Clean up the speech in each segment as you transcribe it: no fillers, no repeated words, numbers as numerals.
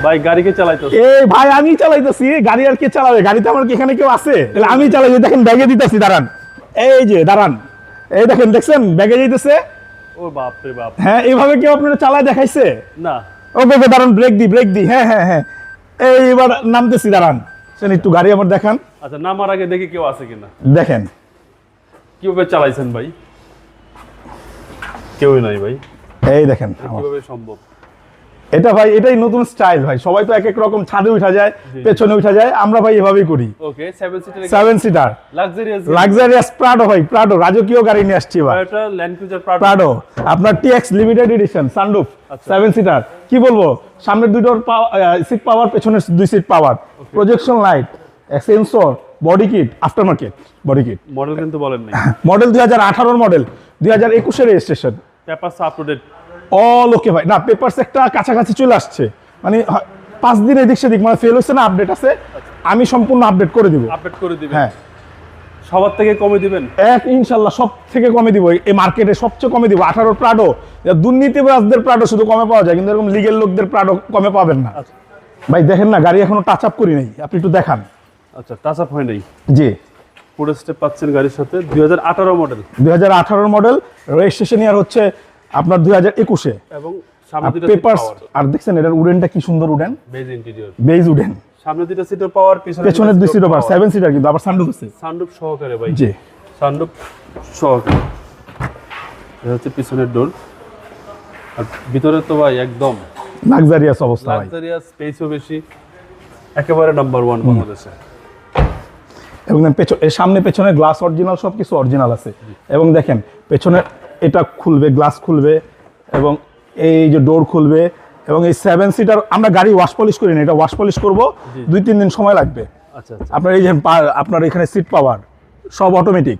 ভাই গাড়ি কে চালাইতেছে? এই ভাই আমি চালাইতেছি, গাড়ি আর কে চালাবে? গাড়িতে আমার কি এখানে কেউ আছে? তাহলে আমি চালাই। দেখেন ব্যাগে দিতেছি, দাঁড়ান। এই যে দাঁড়ান, এই দেখেন, দেখছেন ব্যাগে যাইতেছে। ও বাপ রে বাপ। হ্যাঁ, এইভাবে কেউ আপনারা চালায় দেখাইছে? না। ওকে ওকে, দাঁড়ান, ব্রেক দি। হ্যাঁ হ্যাঁ হ্যাঁ, এইবার নামতেছি, দাঁড়ান। একটু গাড়ি আমার দেখান। আচ্ছা, নামার আগে দেখি কেউ আছে কিনা। দেখেন কিভাবে চালাইছেন ভাই? কেউই নাই ভাই। এই দেখেন কিভাবে সম্ভব? এটা ভাই, এটাই নতুন স্টাইল ভাই। সবাই তো এক এক রকম, ছাদে উঠা যায়, পেছনে উঠা যায়, আমরা ভাই এভাবেই করি। Okay, 7 seater 7 seater luxurious Prado ভাই, প্রাডো রাজকীয় গাড়ি নিয়ে আসছি ভাই। এটা ল্যান্ড ক্রুজার প্রাডো, আপনার TX limited edition, sunroof, 7 seater. কি বলবো, সামনের দুটোর সিট পাওয়ার, পেছনের 2 seat power, projection light, sensor, body kit, after market body kit. Model কিন্তু বলেন নাই। মডেল 2018 মডেল, 2021 এর registration. Papers up to date? All okay ভাই। না, পেপারস একটা কাছাকাছি চলে আসছে, মানে 5 দিন এদিক সেদিক, মানে ফেল হচ্ছে না, আপডেট আছে। আমি সম্পূর্ণ আপডেট করে দিব। আপডেট করে দিবেন? হ্যাঁ। সবার থেকে কমে দিবেন? ইনশাল্লাহ সব থেকে কমে দিব, এই মার্কেটে সবচেয়ে কমে দিব। 18 প্রাডো, দুর্নীতিবাজদের প্রাডো শুধু কমে পাওয়া যায়, কিন্তু এরকম লিগেল লোকদের প্রাডো কমে পাবেন না। ভাই দেখেন না, গাড়ি এখনো টাচ আপ করি নাই, আপনি একটু দেখান। আচ্ছা, টাচ আপ হয় নাই? জি। পুরো স্টেপ পাচ্ছেন গাড়ির সাথে। 2018 মডেল। 2018 মডেল, রেজিস্ট্রেশন ইয়ার হচ্ছে আপনার 2021-এ। এবং সামনে দুটো পেপারস, আর দেখছেন এটার উডেনটা কি সুন্দর wooden, beige interior, beige wooden. সামনে দুটো সিটের পাওয়ার, পেছনের 2 সিটও পাওয়ার, 7 সিটার, কিন্তু আবার সানরুফ আছে। সানরুফ সহকারে ভাই? জি, সানরুফ সহকারে। এটা হচ্ছে পিছনের ডোর। আর ভিতরে তো ভাই একদম লাক্সারিয়াস অবস্থা ভাই। লাক্সারিয়াস, স্পেসও বেশি, একেবারে নাম্বার 1 বাংলাদেশে। এবং এর সামনে পেছনে গ্লাস অরিজিনাল, সবকিছু অরিজিনাল আছে। এবং দেখেন পেছনে এটা খুলবে, গ্লাস খুলবে, এবং এই যে ডোর খুলবে। এবং এই 7 সিটার আমরা গাড়ি ওয়াশ পলিশ করি না, এটা ওয়াশ পলিশ করব 2-3 দিন সময় লাগবে। আচ্ছা আচ্ছা। আপনার এই যে আপনার এখানে সিট পাওয়ার সব অটোমেটিক।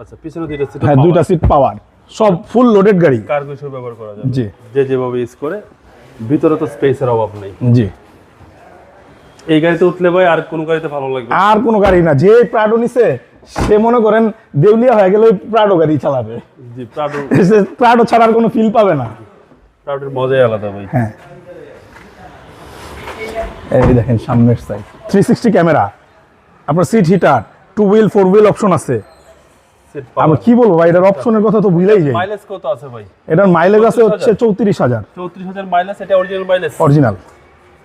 আচ্ছা, পিছনে দুটো সিট? হ্যাঁ, 2টা সিট পাওয়ার, সব ফুল লোডেড গাড়ি। কার্গো হিসেবে ব্যবহার করা যাবে। জি, যে যেভাবে ইউজ করে। ভিতরে তো স্পেসের অভাব নেই। জি। এই গাড়িতে উঠলে ভাই আর কোন গাড়িতে ভালো লাগবে? আর কোনো গাড়ি না, যে প্রাডো নিছে সে মনে করেন দেউলিয়া হয়ে গেলে ওই প্রাডো গাড়ি চালাবে। জি, প্রাডো। প্রাডো ছাড়ার কোনো ফিল পাবে না। প্রাডোর মজাই আলাদা ভাই। হ্যাঁ, এই দেখেন সামনের সাইড 360 ক্যামেরা, আপনার seat heater, 2 wheel 4 wheel option আছে। আমি কি বলবো ভাই, এটার অপশনের কথা তো ভুলেই যাই। মাইলেজ কত আছে ভাই? এটার মাইলেজ আছে হচ্ছে 34,000। 34,000 মাইলেজ? এটা অরিজিনাল মাইলেজ? অরিজিনাল।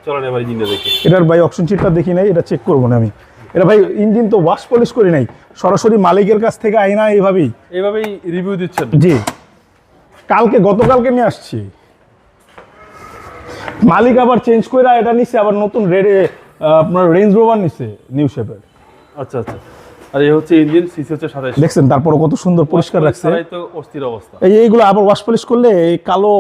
চলেন এবার ইঞ্জিনটা দেখি। এটার ভাই অপশন শিটটা দেখি নাই, এটা চেক করবো না আমি। এটা ভাই ইঞ্জিন তো ওয়াশ পলিশ করি নাই, সরাসরি মালিকের কাছ থেকে আইনা এইভাবেই রিভিউ দিচ্ছেন? জি, গতকালকে নিয়ে আসছি। মালিক আবার চেঞ্জ করে এটা নিচ্ছে, আবার নতুন আপনার রেঞ্জ রোভার নিচ্ছে নিউ শেপের। আচ্ছা আচ্ছা। আর এই হচ্ছে ইঞ্জিন, সিসি হচ্ছে 27। দেখছেন তারপর কত সুন্দর পরিষ্কার রাখছে। তো অস্থির অবস্থা। এইগুলো আবার ওয়াশ পলিশ করলে এই কালো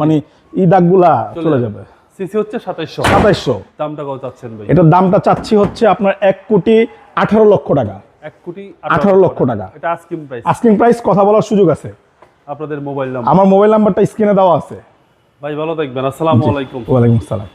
মানে এই দাগগুলা চলে যাবে। সিসি হচ্ছে 2700। 2700। দামটা কত চাচ্ছেন ভাই? এটার দামটা চাচ্ছি হচ্ছে আপনার 1,18,00,000 টাকা। 1,18,00,000 টাকা। এটা আস্কিং প্রাইস? আস্কিং প্রাইস, কথা বলার সুযোগ আছে। আপনাদের মোবাইল নাম্বার? আমার মোবাইল নাম্বারটা স্ক্রিনে দেওয়া আছে। ভাই ভালো থাকবেন। আসসালামু আলাইকুম। ওয়ালাইকুম আসসালাম।